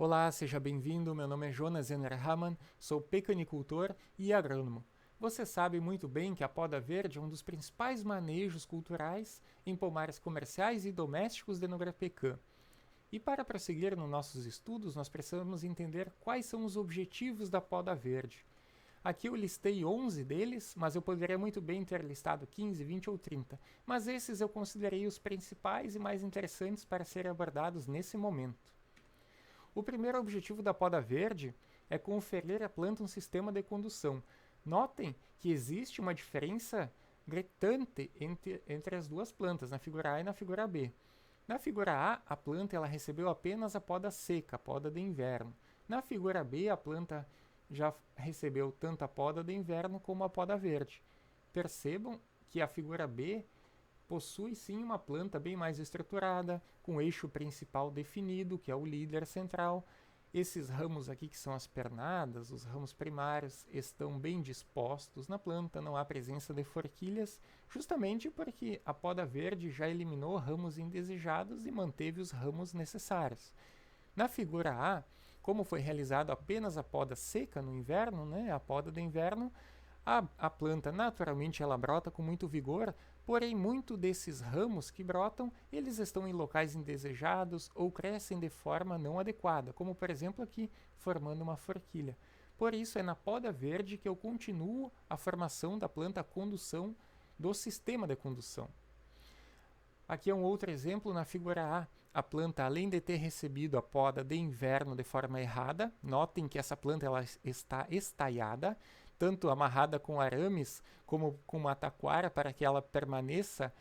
Olá, seja bem-vindo. Meu nome é Jonas Enerhamann, sou pecanicultor e agrônomo. Você sabe muito bem que a poda verde é um dos principais manejos culturais em pomares comerciais e domésticos de Nograpecan. E para prosseguir nos nossos estudos, nós precisamos entender quais são os objetivos da poda verde. Aqui eu listei 11 deles, mas eu poderia muito bem ter listado 15, 20 ou 30. Mas esses eu considerei os principais e mais interessantes para serem abordados nesse momento. O primeiro objetivo da poda verde é conferir à planta um sistema de condução. Notem que existe uma diferença gritante entre as duas plantas, na figura A e na figura B. Na figura A, a planta ela recebeu apenas a poda seca, a poda de inverno. Na figura B, a planta já recebeu tanto a poda de inverno como a poda verde. Percebam que a figura B possui sim uma planta bem mais estruturada, com o eixo principal definido, que é o líder central. Esses ramos aqui, que são as pernadas, os ramos primários, estão bem dispostos na planta, não há presença de forquilhas, justamente porque a poda verde já eliminou ramos indesejados e manteve os ramos necessários. Na figura A, como foi realizado apenas a poda seca no inverno, a poda de inverno, a planta naturalmente ela brota com muito vigor, porém muito desses ramos que brotam, eles estão em locais indesejados ou crescem de forma não adequada, como por exemplo aqui, formando uma forquilha. Por isso é na poda verde que eu continuo a formação da planta, a condução do sistema de condução. Aqui é um outro exemplo na figura A. A planta, além de ter recebido a poda de inverno de forma errada, notem que essa planta ela está estaiada, tanto amarrada com arames como com uma taquara para que ela permaneça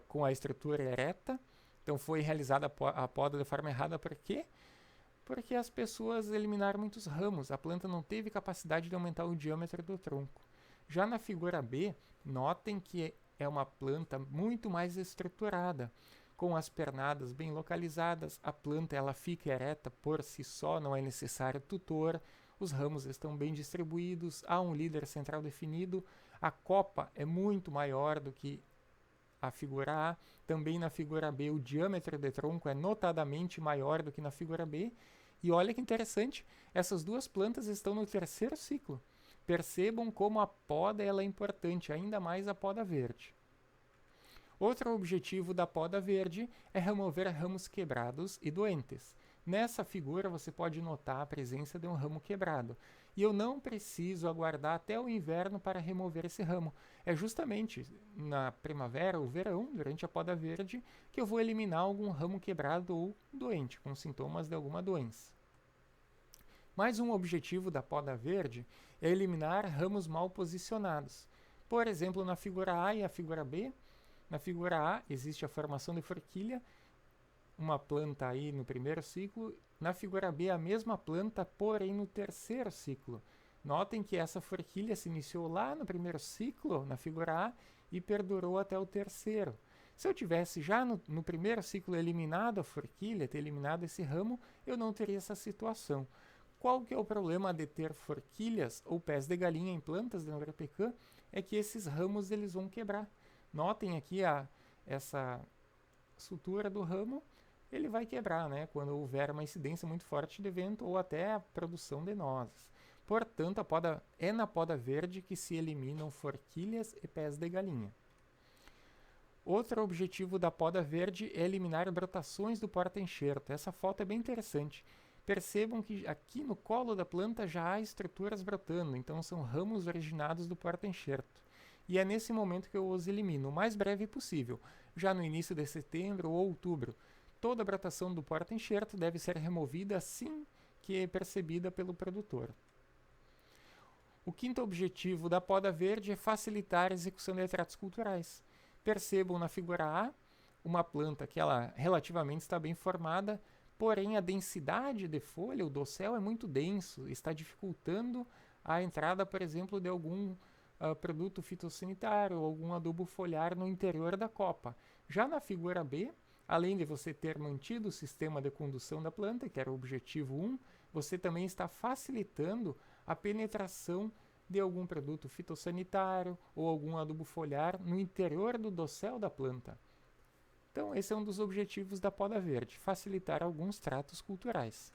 com a estrutura ereta. Então foi realizada a poda de forma errada, por quê? Porque as pessoas eliminaram muitos ramos, a planta não teve capacidade de aumentar o diâmetro do tronco. Já na figura B, notem que é uma planta muito mais estruturada, com as pernadas bem localizadas, a planta ela fica ereta por si só, não é necessário tutor, os ramos estão bem distribuídos, há um líder central definido, a copa é muito maior do que a figura A, também na figura B o diâmetro de tronco é notadamente maior do que na figura B, e olha que interessante, essas duas plantas estão no terceiro ciclo. Percebam como a poda ela é importante, ainda mais a poda verde. Outro objetivo da poda verde é remover ramos quebrados e doentes. Nessa figura você pode notar a presença de um ramo quebrado. E eu não preciso aguardar até o inverno para remover esse ramo. É justamente na primavera ou verão, durante a poda verde, que eu vou eliminar algum ramo quebrado ou doente, com sintomas de alguma doença. Mais um objetivo da poda verde é eliminar ramos mal posicionados. Por exemplo, na figura A e a figura B, na figura A existe a formação de forquilha, uma planta aí no primeiro ciclo, na figura B a mesma planta, porém no terceiro ciclo. Notem que essa forquilha se iniciou lá no primeiro ciclo, na figura A, e perdurou até o terceiro. Se eu tivesse já no primeiro ciclo eliminado a forquilha, ter eliminado esse ramo, eu não teria essa situação. Qual que é o problema de ter forquilhas ou pés de galinha em plantas de Nograpecan? É que esses ramos eles vão quebrar. Notem aqui essa sutura do ramo, ele vai quebrar, quando houver uma incidência muito forte de vento ou até a produção de nozes. Portanto, é na poda verde que se eliminam forquilhas e pés de galinha. Outro objetivo da poda verde é eliminar brotações do porta-enxerto. Essa foto é bem interessante. Percebam que aqui no colo da planta já há estruturas brotando, então são ramos originados do porta-enxerto. E é nesse momento que eu os elimino o mais breve possível, já no início de setembro ou outubro. Toda a brotação do porta-enxerto deve ser removida assim que é percebida pelo produtor. O quinto objetivo da poda verde é facilitar a execução de retratos culturais. Percebam na figura A uma planta que ela relativamente está bem formada, porém a densidade de folha, o dossel é muito denso, está dificultando a entrada, por exemplo, de algum produto fitossanitário ou algum adubo foliar no interior da copa. Já na figura B, além de você ter mantido o sistema de condução da planta, que era o objetivo 1, você também está facilitando a penetração de algum produto fitossanitário ou algum adubo foliar no interior do dossel da planta. Então, esse é um dos objetivos da poda verde, facilitar alguns tratos culturais.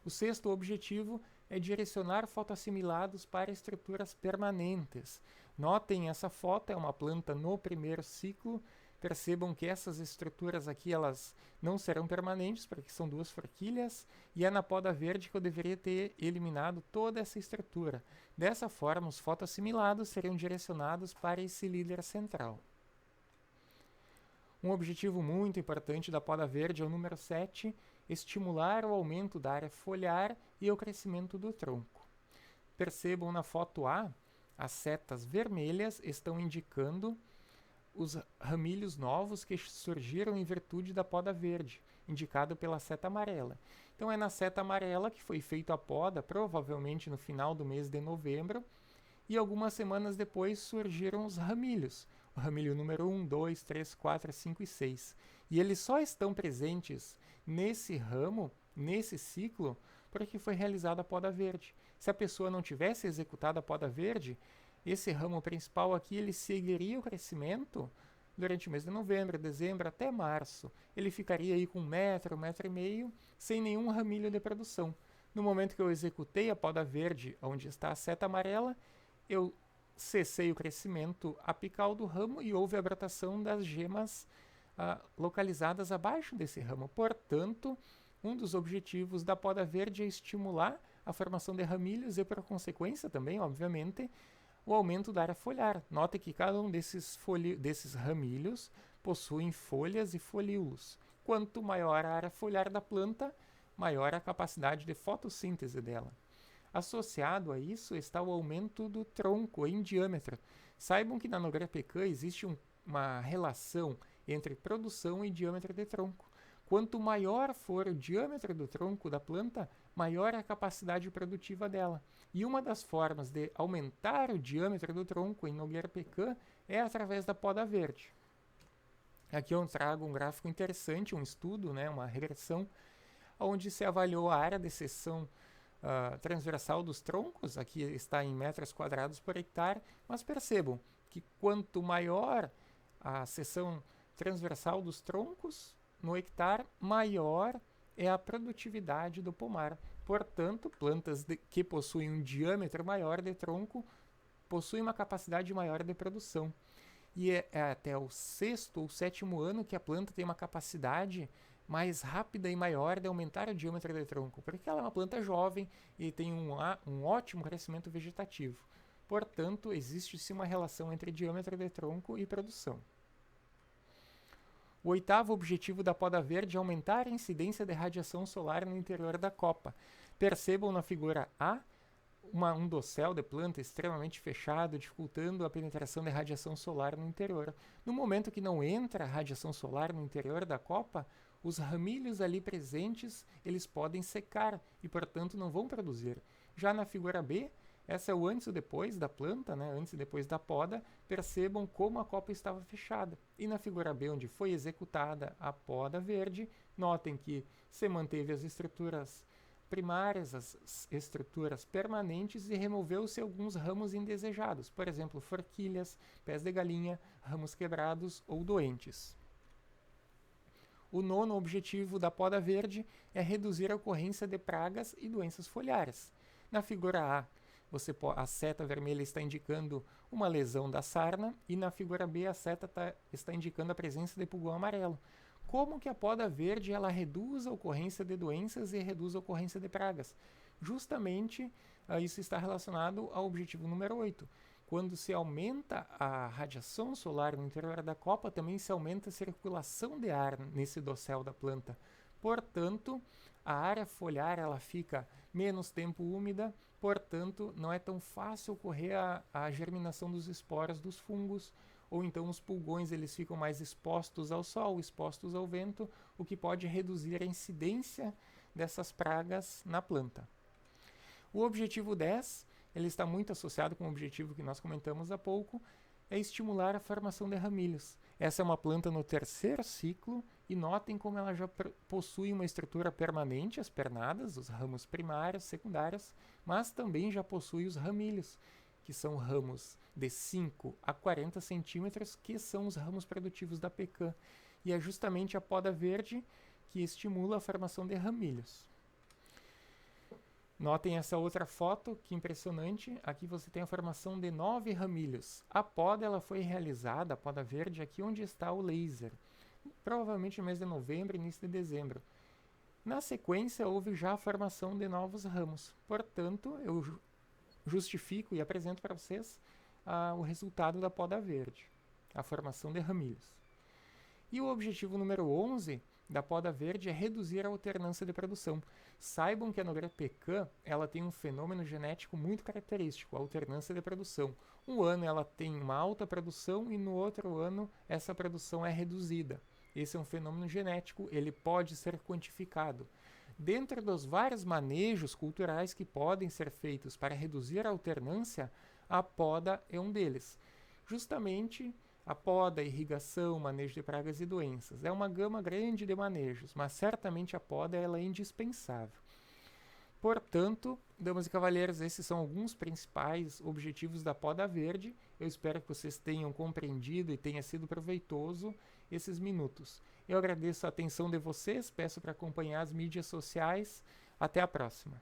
O sexto objetivo é direcionar fotoassimilados para estruturas permanentes. Notem essa foto, é uma planta no primeiro ciclo. Percebam que essas estruturas aqui elas não serão permanentes, porque são duas forquilhas, e é na poda verde que eu deveria ter eliminado toda essa estrutura. Dessa forma, os fotoassimilados seriam direcionados para esse líder central. Um objetivo muito importante da poda verde é o número 7, estimular o aumento da área foliar e o crescimento do tronco. Percebam na foto A, as setas vermelhas estão indicando os ramilhos novos que surgiram em virtude da poda verde, indicado pela seta amarela. Então é na seta amarela que foi feita a poda, provavelmente no final do mês de novembro, e algumas semanas depois surgiram os ramilhos, o ramilho número 1, 2, 3, 4, 5 e 6. E eles só estão presentes nesse ramo, nesse ciclo, porque foi realizada a poda verde. Se a pessoa não tivesse executado a poda verde, esse ramo principal aqui ele seguiria o crescimento durante o mês de novembro, dezembro até março. Ele ficaria aí com 1 metro, 1,5 metro, sem nenhum ramilho de produção. No momento que eu executei a poda verde, onde está a seta amarela, eu cessei o crescimento apical do ramo e houve a brotação das gemas localizadas abaixo desse ramo. Portanto, um dos objetivos da poda verde é estimular a formação de ramilhos e, por consequência também, obviamente, o aumento da área foliar. Note que cada um desses ramilhos possuem folhas e folíolos. Quanto maior a área foliar da planta, maior a capacidade de fotossíntese dela. Associado a isso está o aumento do tronco em diâmetro. Saibam que na Nogueira Pecã existe uma relação entre produção e diâmetro de tronco. Quanto maior for o diâmetro do tronco da planta, maior é a capacidade produtiva dela. E uma das formas de aumentar o diâmetro do tronco em Nogueira Pecã é através da poda verde. Aqui eu trago um gráfico interessante, um estudo, uma regressão, onde se avaliou a área de seção transversal dos troncos. Aqui está em metros quadrados por hectare, mas percebam que quanto maior a seção transversal dos troncos no hectare, maior é a produtividade do pomar. Portanto, plantas que possuem um diâmetro maior de tronco possuem uma capacidade maior de produção. E é até o 6º ou 7º ano que a planta tem uma capacidade mais rápida e maior de aumentar o diâmetro de tronco, porque ela é uma planta jovem e tem um ótimo crescimento vegetativo. Portanto, existe-se uma relação entre diâmetro de tronco e produção. O 8º objetivo da poda verde é aumentar a incidência de radiação solar no interior da copa. Percebam na figura A um dossel de planta extremamente fechado, dificultando a penetração de radiação solar no interior. No momento que não entra radiação solar no interior da copa, os ramilhos ali presentes eles podem secar e, portanto, não vão produzir. Já na figura B, essa é o antes e depois da planta, antes e depois da poda. Percebam como a copa estava fechada. E na figura B, onde foi executada a poda verde, notem que se manteve as estruturas primárias, as estruturas permanentes, e removeu-se alguns ramos indesejados, por exemplo, forquilhas, pés de galinha, ramos quebrados ou doentes. O 9º objetivo da poda verde é reduzir a ocorrência de pragas e doenças foliares. Na figura A, a seta vermelha está indicando uma lesão da sarna, e na figura B a seta está indicando a presença de pulgão amarelo. Como que a poda verde ela reduz a ocorrência de doenças e reduz a ocorrência de pragas? Justamente isso está relacionado ao objetivo número 8. Quando se aumenta a radiação solar no interior da copa, também se aumenta a circulação de ar nesse dossel da planta. Portanto, a área foliar ela fica menos tempo úmida, portanto, não é tão fácil ocorrer a germinação dos esporos dos fungos, ou então os pulgões eles ficam mais expostos ao sol, expostos ao vento, o que pode reduzir a incidência dessas pragas na planta. O objetivo 10, ele está muito associado com o objetivo que nós comentamos há pouco, é estimular a formação de ramilhos. Essa é uma planta no 3º ciclo, e notem como ela já possui uma estrutura permanente, as pernadas, os ramos primários, secundários, mas também já possui os ramilhos, que são ramos de 5 a 40 centímetros, que são os ramos produtivos da pecã. E é justamente a poda verde que estimula a formação de ramilhos. Notem essa outra foto, que impressionante. Aqui você tem a formação de 9 ramilhos. A poda ela foi realizada, a poda verde, aqui onde está o laser. Provavelmente no mês de novembro, início de dezembro. Na sequência, houve já a formação de novos ramos. Portanto, eu justifico e apresento para vocês o resultado da poda verde, a formação de ramilhos. E o objetivo número 11 da poda verde é reduzir a alternância de produção. Saibam que a Nogueira Pecan ela tem um fenômeno genético muito característico, a alternância de produção. Um ano ela tem uma alta produção e no outro ano essa produção é reduzida. Esse é um fenômeno genético, ele pode ser quantificado. Dentro dos vários manejos culturais que podem ser feitos para reduzir a alternância, a poda é um deles. Justamente a poda, irrigação, manejo de pragas e doenças. É uma gama grande de manejos, mas certamente a poda ela é indispensável. Portanto, damas e cavalheiros, esses são alguns principais objetivos da poda verde. Eu espero que vocês tenham compreendido e tenha sido proveitoso esses minutos. Eu agradeço a atenção de vocês, peço para acompanhar as mídias sociais. Até a próxima.